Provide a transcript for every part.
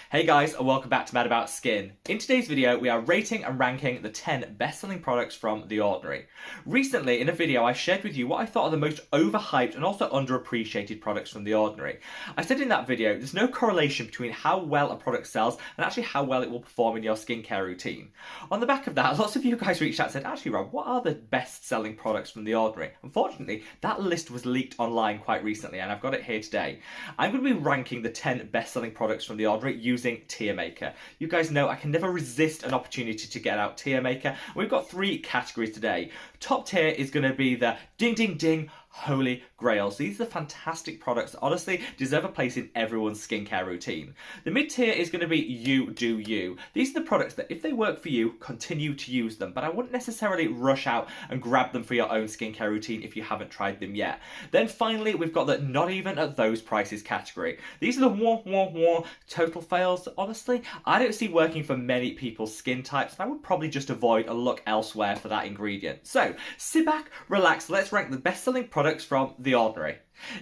Hey guys, and welcome back to Mad About Skin. In today's video, we are rating and ranking the 10 best-selling products from The Ordinary. Recently, in a video, I shared with you what I thought are the most overhyped and also underappreciated products from The Ordinary. I said in that video, there's no correlation between how well a product sells and actually how well it will perform in your skincare routine. On the back of that, lots of you guys reached out and said, actually Rob, what are the best-selling products from The Ordinary? Unfortunately, that list was leaked online quite recently, and I've got it here today. I'm going to be ranking the 10 best-selling products from The Ordinary using TierMaker. You guys know I can never resist an opportunity to get out TierMaker. We've got 3 categories today. Top tier is going to be the ding ding ding holy grails. These are fantastic products that honestly deserve a place in everyone's skincare routine. The mid tier is going to be you do you. These are the products that if they work for you, continue to use them, but I wouldn't necessarily rush out and grab them for your own skincare routine if you haven't tried them yet. Then finally, we've got the not even at those prices category. These are the total fails that honestly I don't see working for many people's skin types, and I would probably just avoid and look elsewhere for that ingredient. So sit back, relax, let's rank the best-selling products from The Ordinary.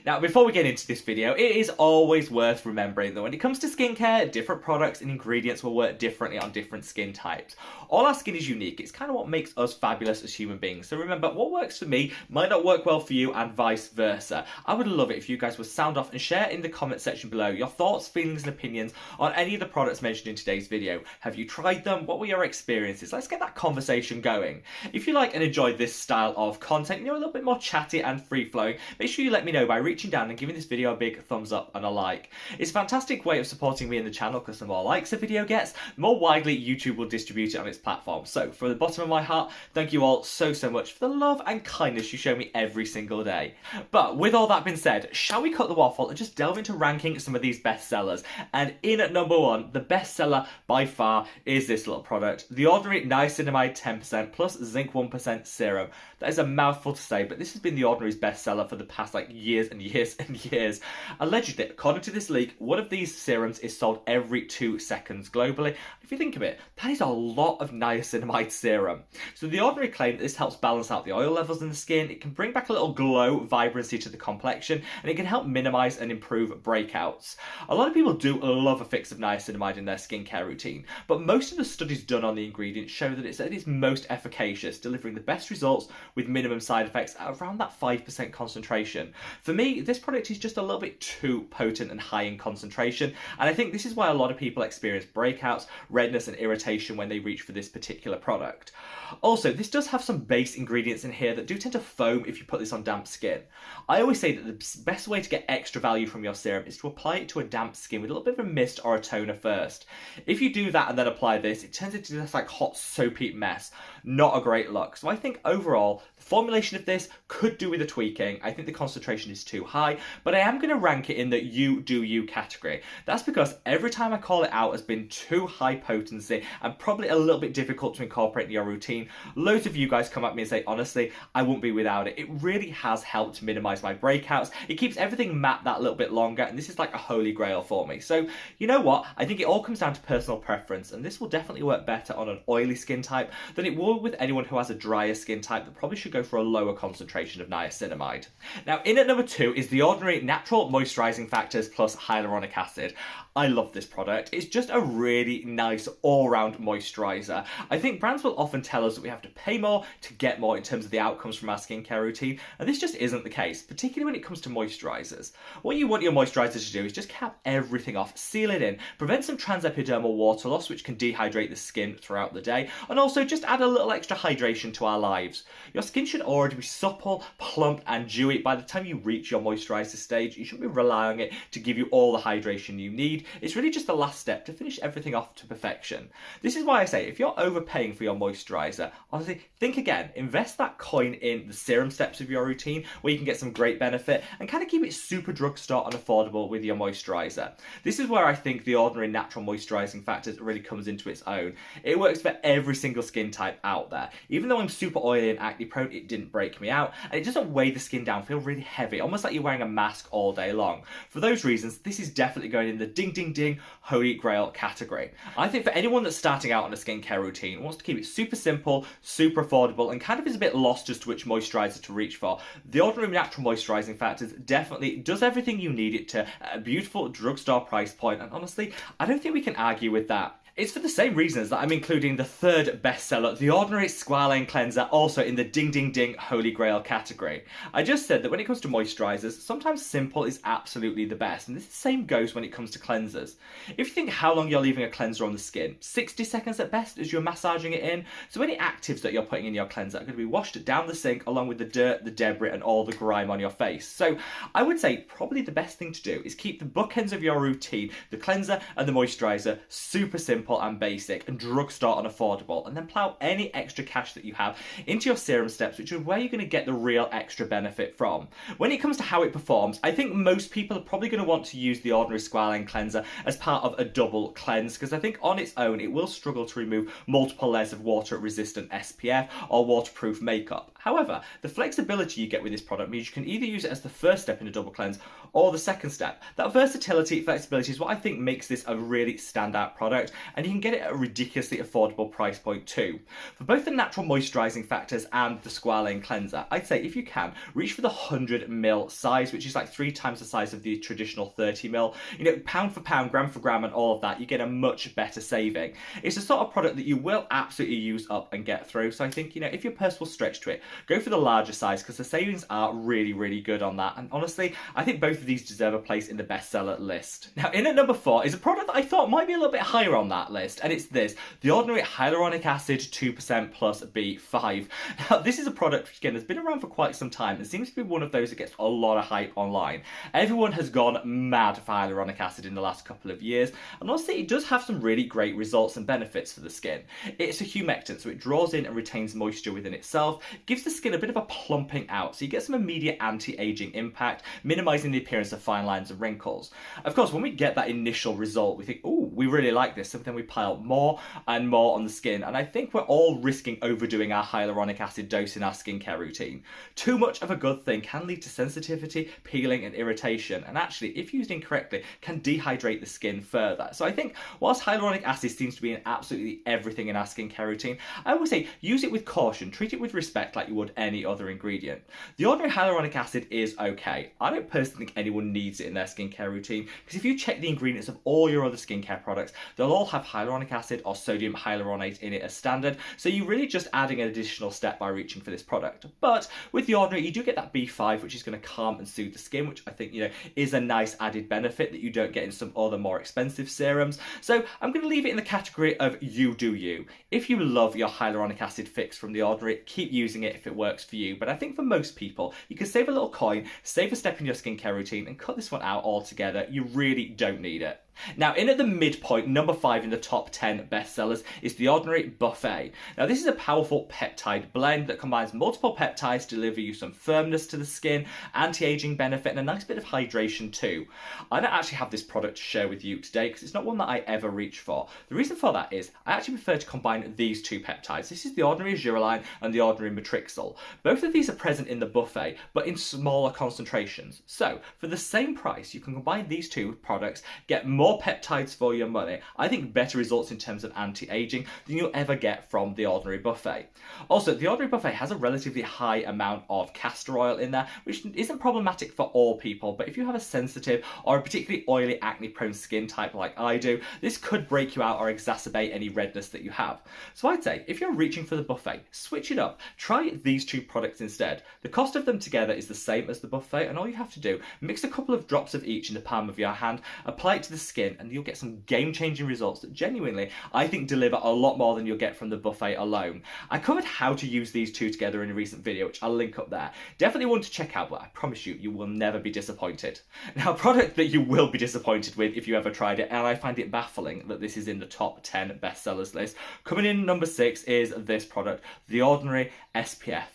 Now, before we get into this video, it is always worth remembering that when it comes to skincare, different products and ingredients will work differently on different skin types. All our skin is unique. It's kind of what makes us fabulous as human beings. So remember, what works for me might not work well for you and vice versa. I would love it if you guys would sound off and share in the comment section below your thoughts, feelings and opinions on any of the products mentioned in today's video. Have you tried them? What were your experiences? Let's get that conversation going. If you like and enjoy this style of content, a little bit more chatty and free-flowing, make sure you let me know by reaching down and giving this video a big thumbs up and a like. It's a fantastic way of supporting me in the channel because the more likes a video gets, the more widely YouTube will distribute it on its platform. So from the bottom of my heart, thank you all so much for the love and kindness you show me every single day. But with all that being said, shall we cut the waffle and just delve into ranking some of these bestsellers? And in at number 1, the bestseller by far is this little product, The Ordinary Niacinamide 10% plus Zinc 1% Serum. That is a mouthful to say, but this has been The Ordinary's bestseller for the past years and years and years. Allegedly, according to this leak, one of these serums is sold every 2 seconds globally. If you think of it, that is a lot of niacinamide serum. So The Ordinary claim that this helps balance out the oil levels in the skin, it can bring back a little glow, vibrancy to the complexion, and it can help minimize and improve breakouts. A lot of people do love a fix of niacinamide in their skincare routine, but most of the studies done on the ingredient show that it's at its most efficacious, delivering the best results with minimum side effects at around that 5% concentration. For me, this product is just a little bit too potent and high in concentration, and I think this is why a lot of people experience breakouts, redness and irritation when they reach for this particular product. Also, this does have some base ingredients in here that do tend to foam if you put this on damp skin. I always say that the best way to get extra value from your serum is to apply it to a damp skin with a little bit of a mist or a toner first. If you do that and then apply this, it turns into this hot soapy mess. Not a great look. So I think overall, the formulation of this could do with a tweaking. I think the concentration is too high, but I am going to rank it in the you do you category. That's because every time I call it out as being too high potency and probably a little bit difficult to incorporate in your routine, loads of you guys come at me and say, honestly, I wouldn't be without it. It really has helped to minimize my breakouts. It keeps everything matte that little bit longer, and this is like a holy grail for me. So you know what? I think it all comes down to personal preference, and this will definitely work better on an oily skin type than it will with anyone who has a drier skin type that probably should go for a lower concentration of niacinamide. Now, in at number 2 is The Ordinary Natural Moisturising Factors plus Hyaluronic Acid. I love this product. It's just a really nice all-round moisturiser. I think brands will often tell us that we have to pay more to get more in terms of the outcomes from our skincare routine, and this just isn't the case, particularly when it comes to moisturisers. What you want your moisturiser to do is just cap everything off, seal it in, prevent some transepidermal water loss, which can dehydrate the skin throughout the day, and also just add a little extra hydration to our lives. Your skin should already be supple, plump and dewy by the time you reach your moisturiser stage. You shouldn't be relying on it to give you all the hydration you need. It's really just the last step to finish everything off to perfection. This is why I say if you're overpaying for your moisturiser, honestly, think again. Invest that coin in the serum steps of your routine where you can get some great benefit and kind of keep it super drugstore and affordable with your moisturiser. This is where I think The Ordinary Natural Moisturising Factors really comes into its own. It works for every single skin type out there. Even though I'm super oily and acne prone, it didn't break me out, and it doesn't weigh the skin down, feel really heavy, almost like you're wearing a mask all day long. For those reasons, this is definitely going in the ding ding ding holy grail category. I think for anyone that's starting out on a skincare routine, wants to keep it super simple, super affordable, and kind of is a bit lost as to which moisturiser to reach for, The Ordinary Natural Moisturising Factors definitely does everything you need it to at a beautiful drugstore price point, and honestly, I don't think we can argue with that. It's for the same reasons that I'm including the third bestseller, The Ordinary Squalane Cleanser, also in the ding ding ding holy grail category. I just said that when it comes to moisturisers, sometimes simple is absolutely the best, and this same goes when it comes to cleansers. If you think how long you're leaving a cleanser on the skin, 60 seconds at best as you're massaging it in, so any actives that you're putting in your cleanser are going to be washed down the sink along with the dirt, the debris, and all the grime on your face. So I would say probably the best thing to do is keep the bookends of your routine, the cleanser and the moisturiser, super simple and basic and drugstore and affordable, and then plow any extra cash that you have into your serum steps, which is where you're going to get the real extra benefit from. When it comes to how it performs, I think most people are probably going to want to use the Ordinary Squalane Cleanser as part of a double cleanse, because I think on its own it will struggle to remove multiple layers of water resistant SPF or waterproof makeup. However, the flexibility you get with this product means you can either use it as the first step in a double cleanse or the second step. That versatility, flexibility is what I think makes this a really standout product, and you can get it at a ridiculously affordable price point too. For both the natural moisturising factors and the squalane cleanser, I'd say if you can, reach for the 100ml size, which is like 3 times the size of the traditional 30ml. You know, pound for pound, gram for gram, and all of that, you get a much better saving. It's the sort of product that you will absolutely use up and get through, so I think, you know, if your purse will stretch to it, go for the larger size because the savings are really, really good on that. And honestly, I think both of these deserve a place in the bestseller list. Now, in at number 4 is a product that I thought might be a little bit higher on that list, and it's this, The Ordinary Hyaluronic Acid 2% plus B5. Now, this is a product which, again, has been around for quite some time and seems to be one of those that gets a lot of hype online. Everyone has gone mad for hyaluronic acid in the last couple of years, and honestly, it does have some really great results and benefits for the skin. It's a humectant, so it draws in and retains moisture within itself, gives the skin a bit of a plumping out, so you get some immediate anti-aging impact, minimising the appearance of fine lines and wrinkles. Of course, when we get that initial result, we think, oh, we really like this, so then we pile more and more on the skin, and I think we're all risking overdoing our hyaluronic acid dose in our skincare routine. Too much of a good thing can lead to sensitivity, peeling, and irritation, and actually, if used incorrectly, can dehydrate the skin further. So I think, whilst hyaluronic acid seems to be in absolutely everything in our skincare routine, I always say use it with caution, treat it with respect like you would any other ingredient. The Ordinary Hyaluronic Acid is okay. I don't personally think anyone needs it in their skincare routine, because if you check the ingredients of all your other skincare products, they'll all have hyaluronic acid or sodium hyaluronate in it as standard, so you're really just adding an additional step by reaching for this product. But with the Ordinary, you do get that B5, which is going to calm and soothe the skin, which I think, you know, is a nice added benefit that you don't get in some other more expensive serums. So I'm going to leave it in the category of you do you. If you love your hyaluronic acid fix from the Ordinary, keep using it if it works for you. But I think for most people, you can save a little coin, save a step in your skincare routine, and cut this one out altogether. You really don't need it. Now, in at the midpoint, number 5 in the top 10 bestsellers is The Ordinary Buffet. Now, this is a powerful peptide blend that combines multiple peptides to deliver you some firmness to the skin, anti-aging benefit, and a nice bit of hydration too. I don't actually have this product to share with you today because it's not one that I ever reach for. The reason for that is I actually prefer to combine these two peptides. This is The Ordinary Azuraline and The Ordinary Matrixyl. Both of these are present in the Buffet, but in smaller concentrations. So, for the same price, you can combine these two products, get more peptides for your money. I think better results in terms of anti-aging than you'll ever get from the Ordinary Buffet. Also, the Ordinary Buffet has a relatively high amount of castor oil in there, which isn't problematic for all people, but if you have a sensitive or a particularly oily, acne-prone skin type like I do, this could break you out or exacerbate any redness that you have. So I'd say, if you're reaching for the Buffet, switch it up. Try these two products instead. The cost of them together is the same as the Buffet, and all you have to do, mix a couple of drops of each in the palm of your hand, apply it to the skin, and you'll get some game-changing results that genuinely, I think, deliver a lot more than you'll get from the Buffet alone. I covered how to use these two together in a recent video, which I'll link up there. Definitely one to check out, but I promise you, you will never be disappointed. Now, a product that you will be disappointed with if you ever tried it, and I find it baffling that this is in the top 10 bestsellers list. Coming in number 6 is this product, The Ordinary SPF.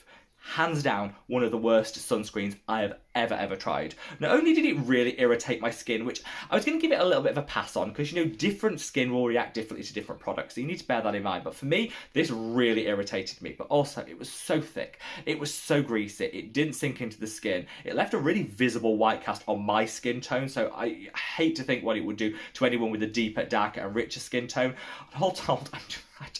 hands down one of the worst sunscreens I have ever tried. Not only did it really irritate my skin, which I was going to give it a little bit of a pass on, because you know different skin will react differently to different products, so you need to bear that in mind. But for me, this really irritated me. But also, it was so thick, it was so greasy, it didn't sink into the skin, it left a really visible white cast on my skin tone, so I hate to think what it would do to anyone with a deeper, darker and richer skin tone. And all told,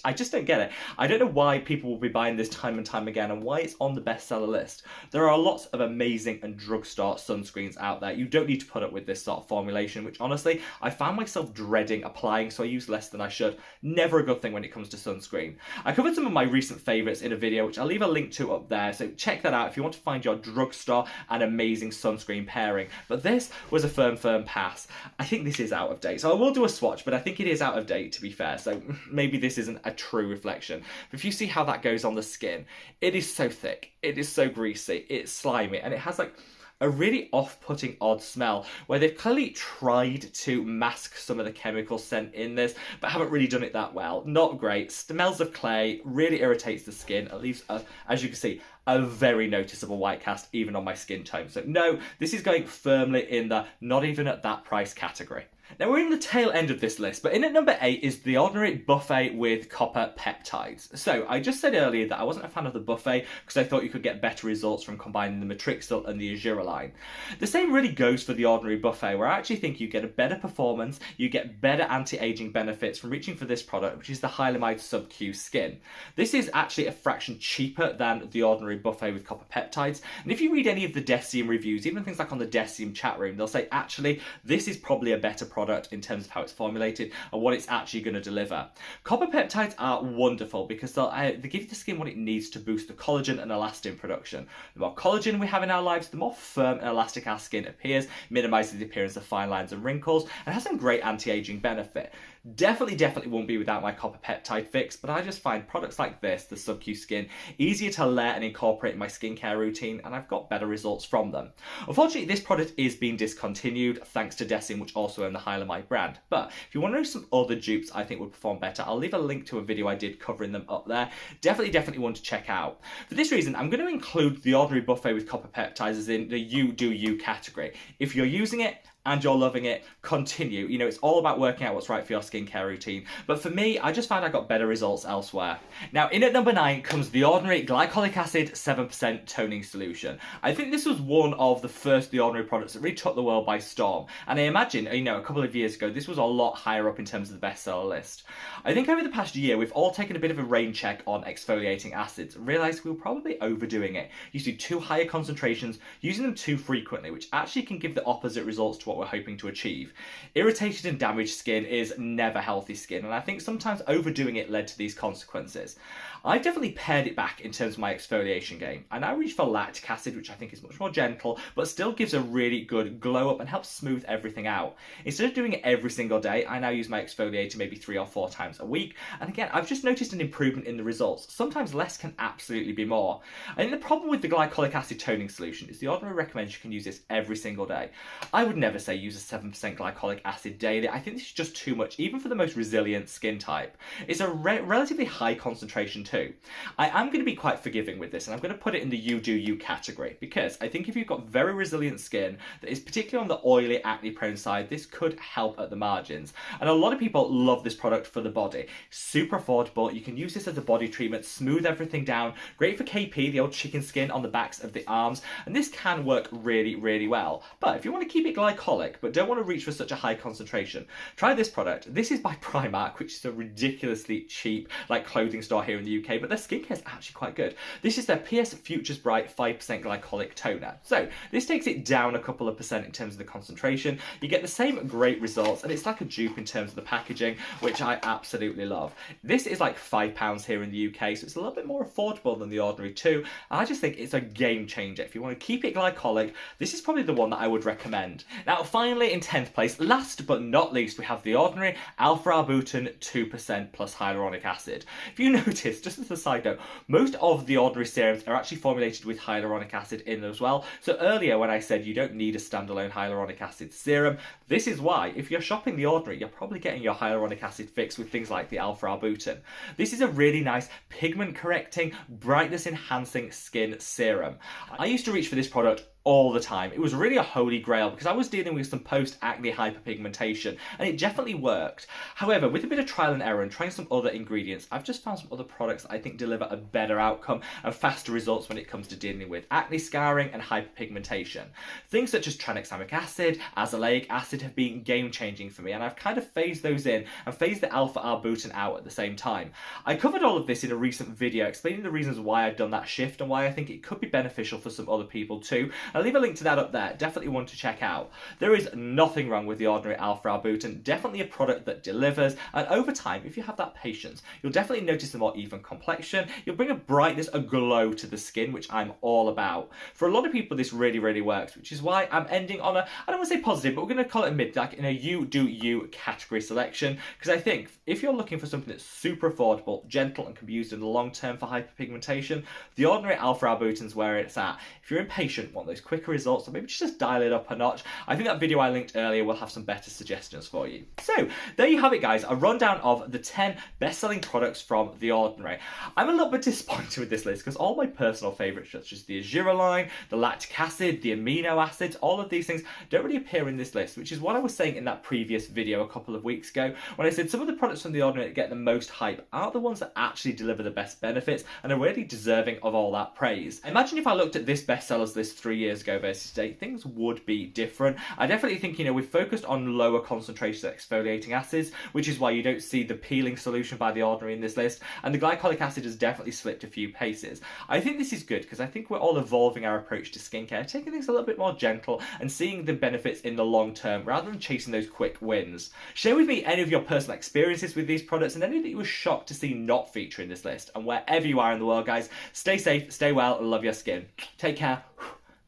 I just don't get it. I don't know why people will be buying this time and time again, and why it's on the bestseller list. There are lots of amazing and drugstore sunscreens out there. You don't need to put up with this sort of formulation, which honestly, I found myself dreading applying, so I use less than I should. Never a good thing when it comes to sunscreen. I covered some of my recent favourites in a video, which I'll leave a link to up there, so check that out if you want to find your drugstore and amazing sunscreen pairing. But this was a firm pass. I think this is out of date, so I will do a swatch, but I think it is out of date, to be fair, so maybe this isn't a true reflection. But if you see how that goes on the skin, it is so thick, it is so greasy, it's slimy, and it has like a really off-putting odd smell where they've clearly tried to mask some of the chemical scent in this but haven't really done it that well. Not great. Smells of clay, really irritates the skin. It leaves, as you can see, a very noticeable white cast even on my skin tone. So no, this is going firmly in the not even at that price category. Now we're in the tail end of this list, but in at number 8 is the Ordinary Buffet with copper peptides. So I just said earlier that I wasn't a fan of the buffet because I thought you could get better results from combining the Matrixyl and the Azura line. The same really goes for the Ordinary Buffet, where I actually think you get a better performance, you get better anti-aging benefits from reaching for this product, which is the Hyaluronic Sub-Q Skin. This is actually a fraction cheaper than the Ordinary Buffet with copper peptides, and if you read any of the Decium reviews, even things like on the Decium chat room, they'll say actually this is probably a better product in terms of how it's formulated and what it's actually going to deliver. Copper peptides are wonderful because they give the skin what it needs to boost the collagen and elastin production. The more collagen we have in our lives, the more firm and elastic our skin appears, minimizes the appearance of fine lines and wrinkles, and has some great anti-aging benefit. Definitely won't be without my copper peptide fix, but I just find products like this, the Sub-Q Skin, easier to layer and incorporate in my skincare routine, and I've got better results from them. Unfortunately, this product is being discontinued thanks to Decium, which also own the Hyaluronic brand. But if you want to know some other dupes I think would perform better, I'll leave a link to a video I did covering them up there. Definitely one to check out. For this reason, I'm going to include the Ordinary Buffet with copper peptides as in the you do you category. If you're using it and you're loving it, continue. You know, it's all about working out what's right for your skincare routine. But for me, I just found I got better results elsewhere. Now, in at number 9 comes the Ordinary Glycolic Acid 7% Toning Solution. I think this was one of the first The Ordinary products that really took the world by storm. And I imagine, you know, a couple of years ago, this was a lot higher up in terms of the bestseller list. I think over the past year, we've all taken a bit of a rain check on exfoliating acids and realised we were probably overdoing it. Using too high concentrations, using them too frequently, which actually can give the opposite results to what we're hoping to achieve. Irritated and damaged skin is never healthy skin, and I think sometimes overdoing it led to these consequences. I've definitely pared it back in terms of my exfoliation game. I now reach for lactic acid, which I think is much more gentle, but still gives a really good glow up and helps smooth everything out. Instead of doing it every single day, I now use my exfoliator maybe 3 or 4 times a week, and again, I've just noticed an improvement in the results. Sometimes less can absolutely be more. I think the problem with the glycolic acid toning solution is the Ordinary recommends you can use this every single day. I would never say use a 7% glycolic acid daily. I think this is just too much, even for the most resilient skin type. It's a relatively high concentration too. I am going to be quite forgiving with this, and I'm going to put it in the you do you category, because I think if you've got very resilient skin that is particularly on the oily, acne prone side, this could help at the margins. And a lot of people love this product for the body. Super affordable, you can use this as a body treatment, smooth everything down, great for KP, the old chicken skin on the backs of the arms, and this can work really well. But if you want to keep it glycolic but don't want to reach for such a high concentration, try this product. This is by Primark, which is a ridiculously cheap like clothing store here in the UK, but their skincare is actually quite good. This is their PS Futures Bright 5% glycolic toner. So this takes it down a couple of percent in terms of the concentration. You get the same great results, and it's like a dupe in terms of the packaging, which I absolutely love. This is like £5 here in the UK, so it's a little bit more affordable than the Ordinary too. I just think it's a game changer. If you want to keep it glycolic, this is probably the one that I would recommend. Now, Now, finally, in 10th place, last but not least, we have the ordinary alpha arbutin 2% plus hyaluronic acid. If you notice, just as a side note, most of the ordinary serums are actually formulated with hyaluronic acid in them as well. So earlier when I said you don't need a standalone hyaluronic acid serum, this is why, if you're shopping the ordinary, you're probably getting your hyaluronic acid fix with things like the alpha arbutin. This is a really nice pigment correcting, brightness enhancing skin serum. I used to reach for this product all the time. It was really a holy grail because I was dealing with some post-acne hyperpigmentation and it definitely worked. However, with a bit of trial and error and trying some other ingredients, I've just found some other products that I think deliver a better outcome and faster results when it comes to dealing with acne scarring and hyperpigmentation. Things such as tranexamic acid, azelaic acid have been game-changing for me, and I've kind of phased those in and phased the alpha arbutin out at the same time. I covered all of this in a recent video explaining the reasons why I've done that shift and why I think it could be beneficial for some other people too. I'll leave a link to that up there, definitely one to check out. There is nothing wrong with the ordinary alpha arbutin, definitely a product that delivers, and over time, if you have that patience, you'll definitely notice a more even complexion, you'll bring a brightness, a glow to the skin, which I'm all about. For a lot of people, this really, really works, which is why I'm ending on a, I don't want to say positive, but we're going to call it a mid, like in a you do you category selection, because I think if you're looking for something that's super affordable, gentle, and can be used in the long term for hyperpigmentation, the ordinary alpha arbutin's where it's at. If you're impatient, want those quicker results, or maybe just dial it up a notch, I think that video I linked earlier will have some better suggestions for you. So there you have it, guys, a rundown of the 10 best-selling products from The Ordinary. I'm a little bit disappointed with this list because all my personal favourites, such as the azure line, the lactic acid, the amino acids, all of these things don't really appear in this list, which is what I was saying in that previous video a couple of weeks ago when I said some of the products from The Ordinary that get the most hype aren't the ones that actually deliver the best benefits and are really deserving of all that praise. Imagine if I looked at this bestsellers list 3 years ago versus today, things would be different. I definitely think, we've focused on lower concentrations of exfoliating acids, which is why you don't see the peeling solution by The Ordinary in this list, and the glycolic acid has definitely slipped a few paces. I think this is good because I think we're all evolving our approach to skincare, taking things a little bit more gentle and seeing the benefits in the long term rather than chasing those quick wins. Share with me any of your personal experiences with these products and any that you were shocked to see not feature in this list. And wherever you are in the world, guys, stay safe, stay well, and love your skin. Take care.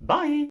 Bye!